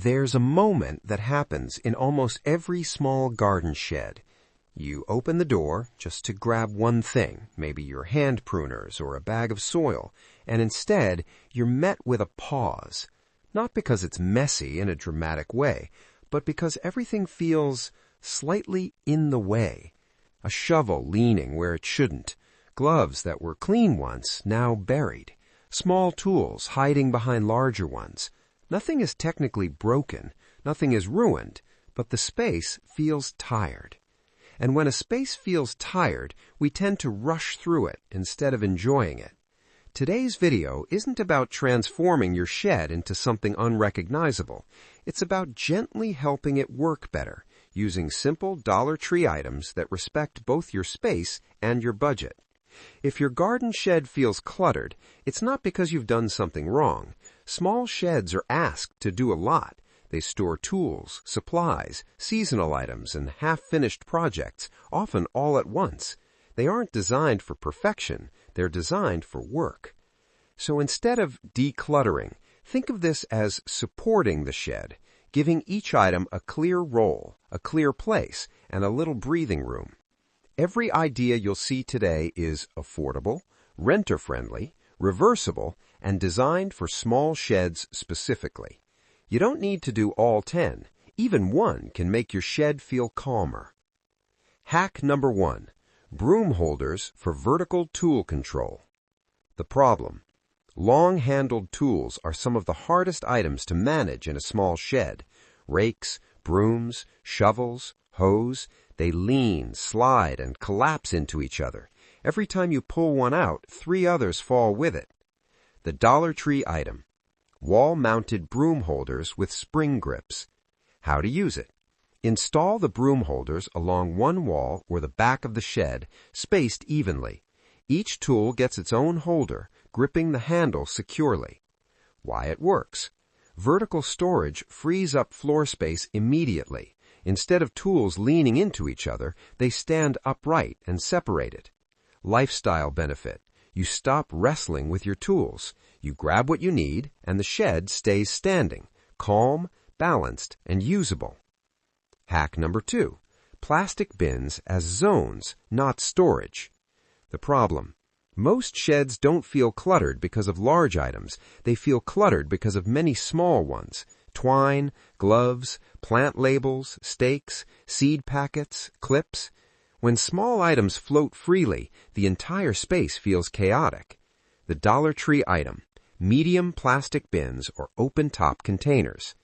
There's a moment that happens in almost every small garden shed. You open the door just to grab one thing, maybe your hand pruners or a bag of soil, and instead you're met with a pause. Not because it's messy in a dramatic way, but because everything feels slightly in the way. A shovel leaning where it shouldn't, gloves that were clean once, now buried, small tools hiding behind larger ones. Nothing is technically broken, nothing is ruined, but the space feels tired. And when a space feels tired, we tend to rush through it instead of enjoying it. Today's video isn't about transforming your shed into something unrecognizable. It's about gently helping it work better, using simple Dollar Tree items that respect both your space and your budget. If your garden shed feels cluttered, it's not because you've done something wrong. Small sheds are asked to do a lot. They store tools, supplies, seasonal items, and half-finished projects, often all at once. They aren't designed for perfection. They're designed for work. So instead of decluttering, think of this as supporting the shed, giving each item a clear role, a clear place, and a little breathing room. Every idea you'll see today is affordable, renter-friendly, reversible, and designed for small sheds specifically. You don't need to do all 10. Even one can make your shed feel calmer. Hack number 1. Broom holders for vertical tool control. The problem: long-handled tools are some of the hardest items to manage in a small shed. Rakes, brooms, shovels, hose, they lean, slide, and collapse into each other. Every time you pull one out, 3 others fall with it. The Dollar Tree item: wall-mounted broom holders with spring grips. How to use it: install the broom holders along one wall or the back of the shed, spaced evenly. Each tool gets its own holder, gripping the handle securely. Why it works: vertical storage frees up floor space immediately. Instead of tools leaning into each other, they stand upright and separated. Lifestyle benefit: you stop wrestling with your tools. You grab what you need, and the shed stays standing, calm, balanced, and usable. Hack number 2. Plastic bins as zones, not storage. The problem: most sheds don't feel cluttered because of large items. They feel cluttered because of many small ones. Twine, gloves, plant labels, stakes, seed packets, clips. When small items float freely, the entire space feels chaotic. The Dollar Tree item: medium plastic bins or open-top containers.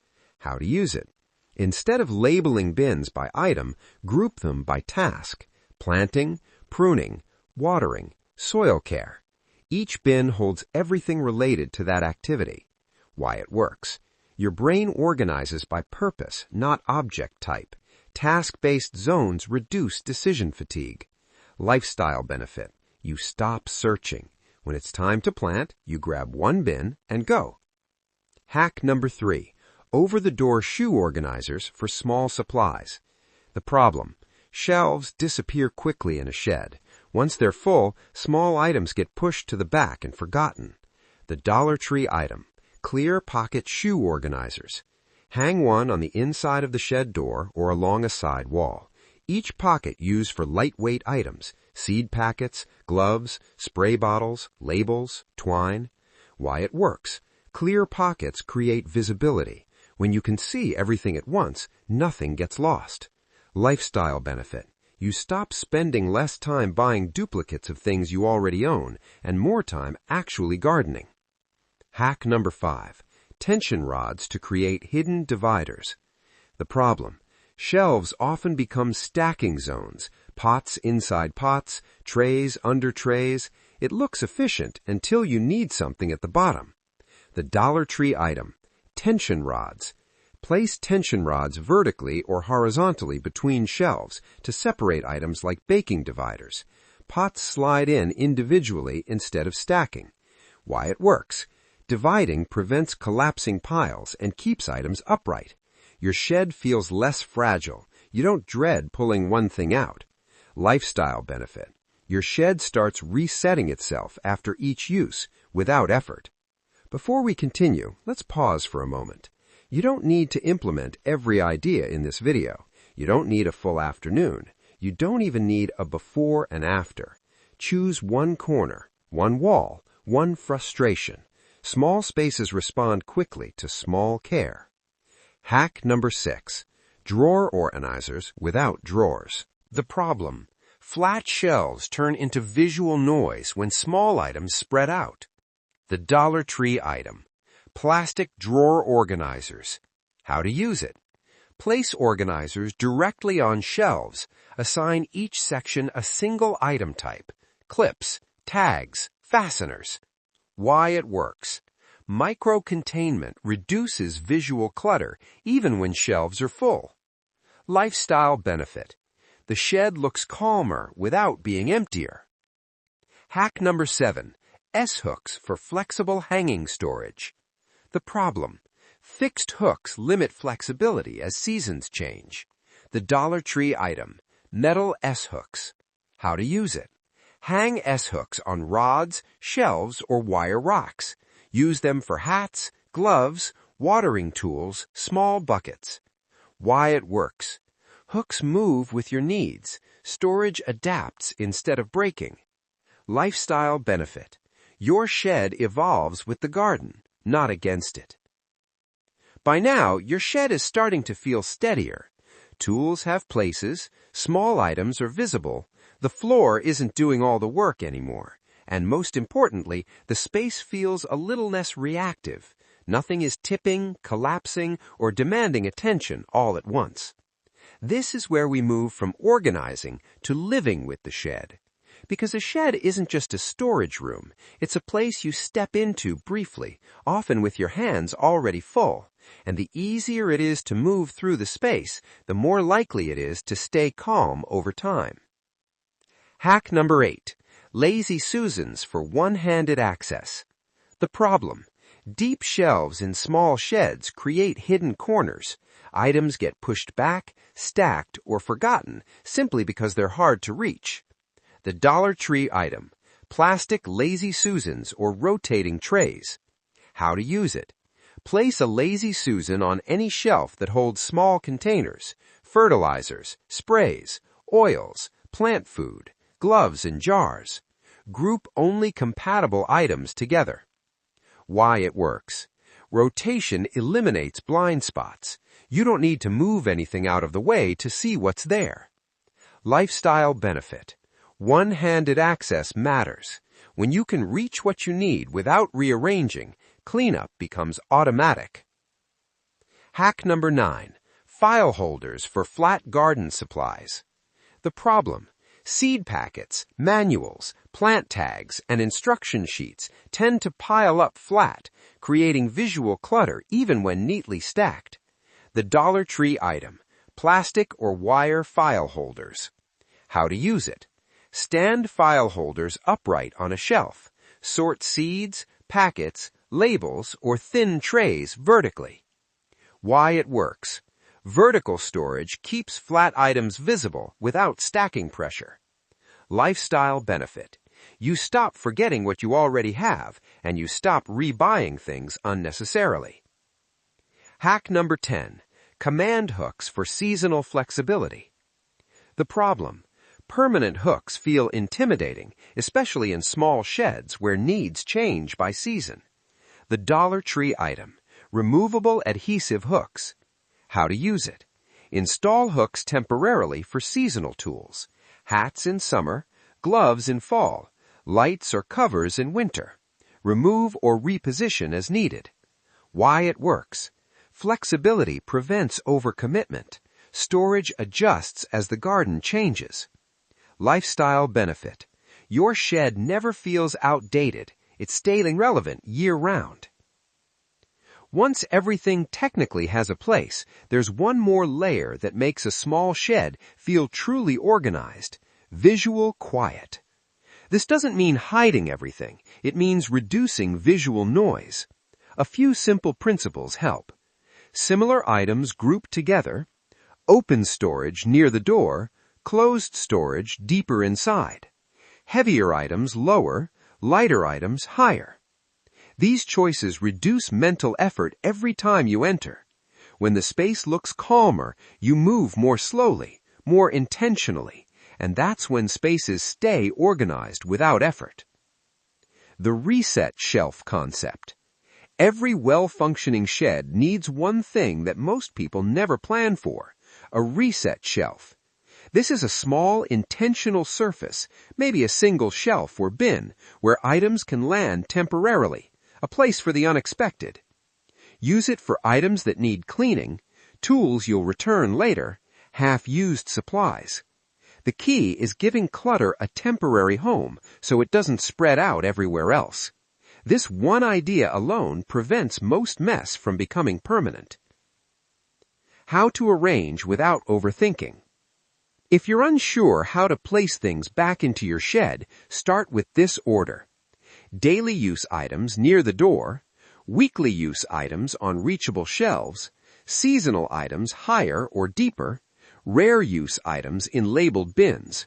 How to use it: instead of labeling bins by item, group them by task: planting, pruning, watering, soil care. Each bin holds everything related to that activity. Why it works: your brain organizes by purpose, not object type. Task-based zones reduce decision fatigue. Lifestyle benefit: you stop searching. When it's time to plant, you grab one bin and go. Hack number 3. Over-the-door shoe organizers for small supplies. The problem: shelves disappear quickly in a shed. Once they're full, small items get pushed to the back and forgotten. The Dollar Tree item: clear pocket shoe organizers. Hang one on the inside of the shed door or along a side wall. Each pocket used for lightweight items: seed packets, gloves, spray bottles, labels, twine. Why it works: clear pockets create visibility. When you can see everything at once, nothing gets lost. Lifestyle benefit: you stop spending less time buying duplicates of things you already own and more time actually gardening. Hack number 5. Tension rods to create hidden dividers. The problem: shelves often become stacking zones. Pots inside pots, trays under trays. It looks efficient until you need something at the bottom. The Dollar Tree item: tension rods. Place tension rods vertically or horizontally between shelves to separate items like baking dividers. Pots slide in individually instead of stacking. Why it works: dividing prevents collapsing piles and keeps items upright. Your shed feels less fragile. You don't dread pulling one thing out. Lifestyle benefit: your shed starts resetting itself after each use without effort. Before we continue, let's pause for a moment. You don't need to implement every idea in this video. You don't need a full afternoon. You don't even need a before and after. Choose one corner, one wall, one frustration. Small spaces respond quickly to small care. Hack number 6. Drawer organizers without drawers. The problem: flat shelves turn into visual noise when small items spread out. The Dollar Tree item: plastic drawer organizers. How to use it: place organizers directly on shelves. Assign each section a single item type: clips, tags, fasteners. Why it works: micro-containment reduces visual clutter even when shelves are full. Lifestyle benefit: the shed looks calmer without being emptier. Hack number 7. S-hooks for flexible hanging storage. The problem: fixed hooks limit flexibility as seasons change. The Dollar Tree item: metal S-hooks. How to use it: hang S-hooks on rods, shelves, or wire racks. Use them for hats, gloves, watering tools, small buckets. Why it works: hooks move with your needs. Storage adapts instead of breaking. Lifestyle benefit: your shed evolves with the garden, not against it. By now, your shed is starting to feel steadier. Tools have places, small items are visible, the floor isn't doing all the work anymore, and most importantly, the space feels a little less reactive. Nothing is tipping, collapsing, or demanding attention all at once. This is where we move from organizing to living with the shed. Because a shed isn't just a storage room, it's a place you step into briefly, often with your hands already full. And the easier it is to move through the space, the more likely it is to stay calm over time. Hack number 8. Lazy Susans for one-handed access. The problem: deep shelves in small sheds create hidden corners. Items get pushed back, stacked, or forgotten simply because they're hard to reach. The Dollar Tree item: plastic Lazy Susans or rotating trays. How to use it: place a Lazy Susan on any shelf that holds small containers, fertilizers, sprays, oils, plant food, gloves, and jars. Group only compatible items together. Why it works: rotation eliminates blind spots. You don't need to move anything out of the way to see what's there. Lifestyle benefit: one-handed access matters. When you can reach what you need without rearranging, cleanup becomes automatic. Hack number 9. File holders for flat garden supplies. The problem: seed packets, manuals, plant tags, and instruction sheets tend to pile up flat, creating visual clutter even when neatly stacked. The Dollar Tree item: plastic or wire file holders. How to use it: stand file holders upright on a shelf. Sort seeds, packets, labels, or thin trays vertically. Why it works: vertical storage keeps flat items visible without stacking pressure. Lifestyle benefit: you stop forgetting what you already have, and you stop rebuying things unnecessarily. Hack number 10. Command hooks for seasonal flexibility. The problem: permanent hooks feel intimidating, especially in small sheds where needs change by season. The Dollar Tree item: removable adhesive hooks. How to use it: install hooks temporarily for seasonal tools. Hats in summer, gloves in fall, lights or covers in winter. Remove or reposition as needed. Why it works: flexibility prevents overcommitment. Storage adjusts as the garden changes. Lifestyle benefit: your shed never feels outdated. It's staying relevant year-round. Once everything technically has a place, there's one more layer that makes a small shed feel truly organized: visual quiet. This doesn't mean hiding everything. It means reducing visual noise. A few simple principles help. Similar items grouped together, open storage near the door, closed storage deeper inside, heavier items lower, lighter items higher. These choices reduce mental effort every time you enter. When the space looks calmer, you move more slowly, more intentionally, and that's when spaces stay organized without effort. The reset shelf concept. Every well-functioning shed needs one thing that most people never plan for, a reset shelf. This is a small, intentional surface, maybe a single shelf or bin, where items can land temporarily, a place for the unexpected. Use it for items that need cleaning, tools you'll return later, half-used supplies. The key is giving clutter a temporary home so it doesn't spread out everywhere else. This one idea alone prevents most mess from becoming permanent. How to arrange without overthinking. If you're unsure how to place things back into your shed, start with this order. Daily use items near the door, weekly use items on reachable shelves, seasonal items higher or deeper, rare use items in labeled bins.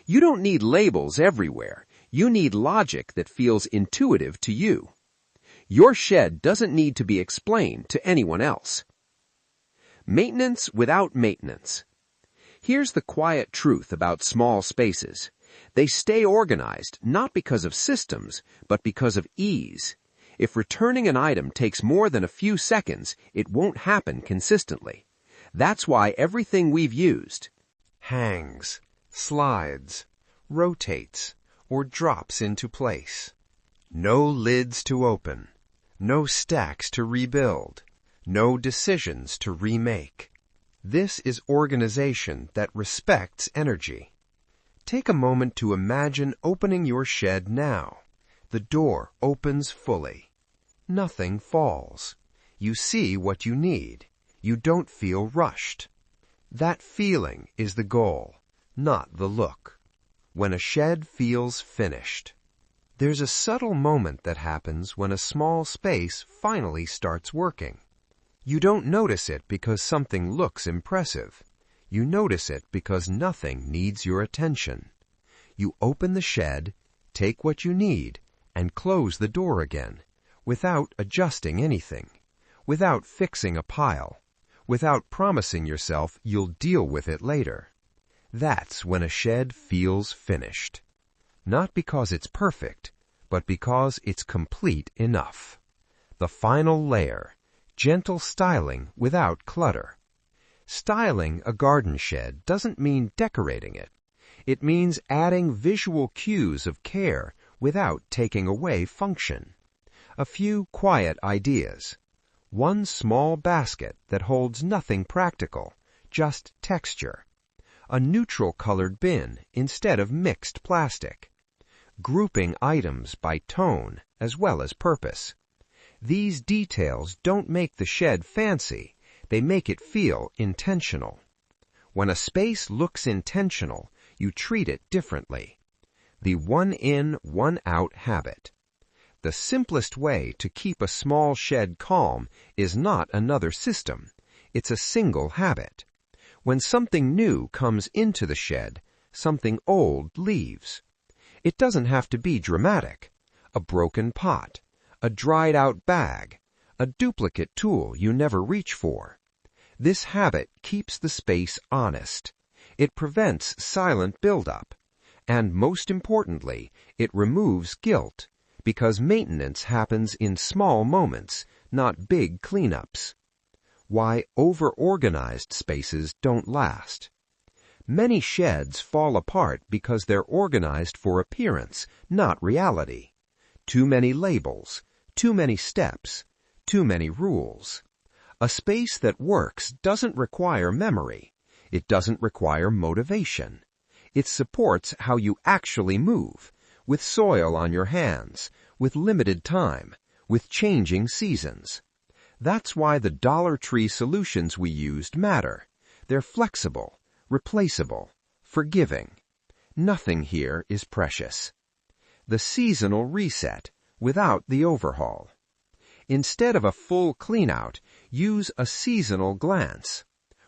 You don't need labels everywhere. You need logic that feels intuitive to you. Your shed doesn't need to be explained to anyone else. Maintenance without maintenance. Here's the quiet truth about small spaces. They stay organized not because of systems, but because of ease. If returning an item takes more than a few seconds, it won't happen consistently. That's why everything we've used hangs, slides, rotates, or drops into place. No lids to open, no stacks to rebuild, no decisions to remake. This is organization that respects energy. Take a moment to imagine opening your shed now. The door opens fully. Nothing falls. You see what you need. You don't feel rushed. That feeling is the goal, not the look. When a shed feels finished. There's a subtle moment that happens when a small space finally starts working. You don't notice it because something looks impressive. You notice it because nothing needs your attention. You open the shed, take what you need, and close the door again, without adjusting anything, without fixing a pile, without promising yourself you'll deal with it later. That's when a shed feels finished. Not because it's perfect, but because it's complete enough. The final layer. Gentle styling without clutter. Styling a garden shed doesn't mean decorating it. It means adding visual cues of care without taking away function. A few quiet ideas. One small basket that holds nothing practical, just texture. A neutral-colored bin instead of mixed plastic. Grouping items by tone as well as purpose. These details don't make the shed fancy, they make it feel intentional. When a space looks intentional, you treat it differently. The one-in, one-out habit. The simplest way to keep a small shed calm is not another system, it's a single habit. When something new comes into the shed, something old leaves. It doesn't have to be dramatic. A broken pot. A dried-out bag, a duplicate tool you never reach for. This habit keeps the space honest. It prevents silent buildup. And most importantly, it removes guilt, because maintenance happens in small moments, not big cleanups. Why over-organized spaces don't last. Many sheds fall apart because they're organized for appearance, not reality. Too many labels. Too many steps, too many rules. A space that works doesn't require memory. It doesn't require motivation. It supports how you actually move, with soil on your hands, with limited time, with changing seasons. That's why the Dollar Tree solutions we used matter. They're flexible, replaceable, forgiving. Nothing here is precious. The seasonal reset. Without the overhaul. Instead of a full clean-out, use a seasonal glance.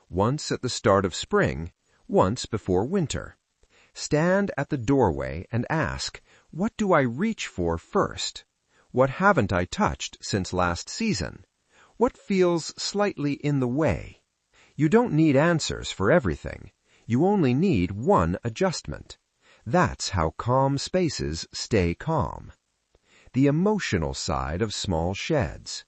Once at the start of spring, once before winter. Stand at the doorway and ask, what do I reach for first? What haven't I touched since last season? What feels slightly in the way? You don't need answers for everything. You only need one adjustment. That's how calm spaces stay calm. The emotional side of small sheds.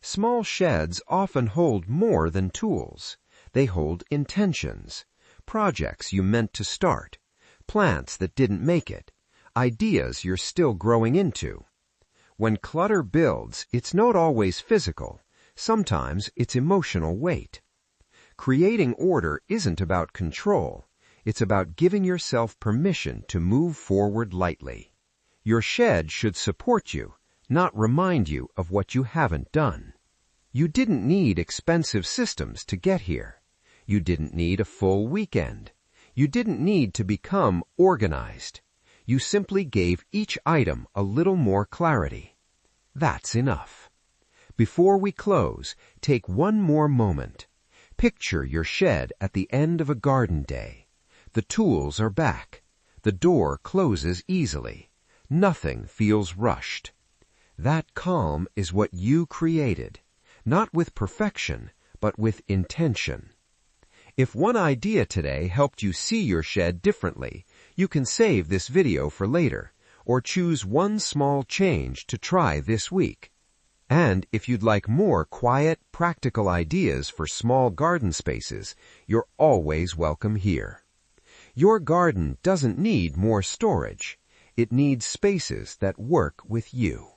Small sheds often hold more than tools. They hold intentions, projects you meant to start, plants that didn't make it, ideas you're still growing into. When clutter builds, it's not always physical. Sometimes it's emotional weight. Creating order isn't about control. It's about giving yourself permission to move forward lightly. Your shed should support you, not remind you of what you haven't done. You didn't need expensive systems to get here. You didn't need a full weekend. You didn't need to become organized. You simply gave each item a little more clarity. That's enough. Before we close, take one more moment. Picture your shed at the end of a garden day. The tools are back. The door closes easily. Nothing feels rushed. That calm is what you created, not with perfection, but with intention. If one idea today helped you see your shed differently, you can save this video for later, or choose one small change to try this week. And if you'd like more quiet, practical ideas for small garden spaces, you're always welcome here. Your garden doesn't need more storage. It needs spaces that work with you.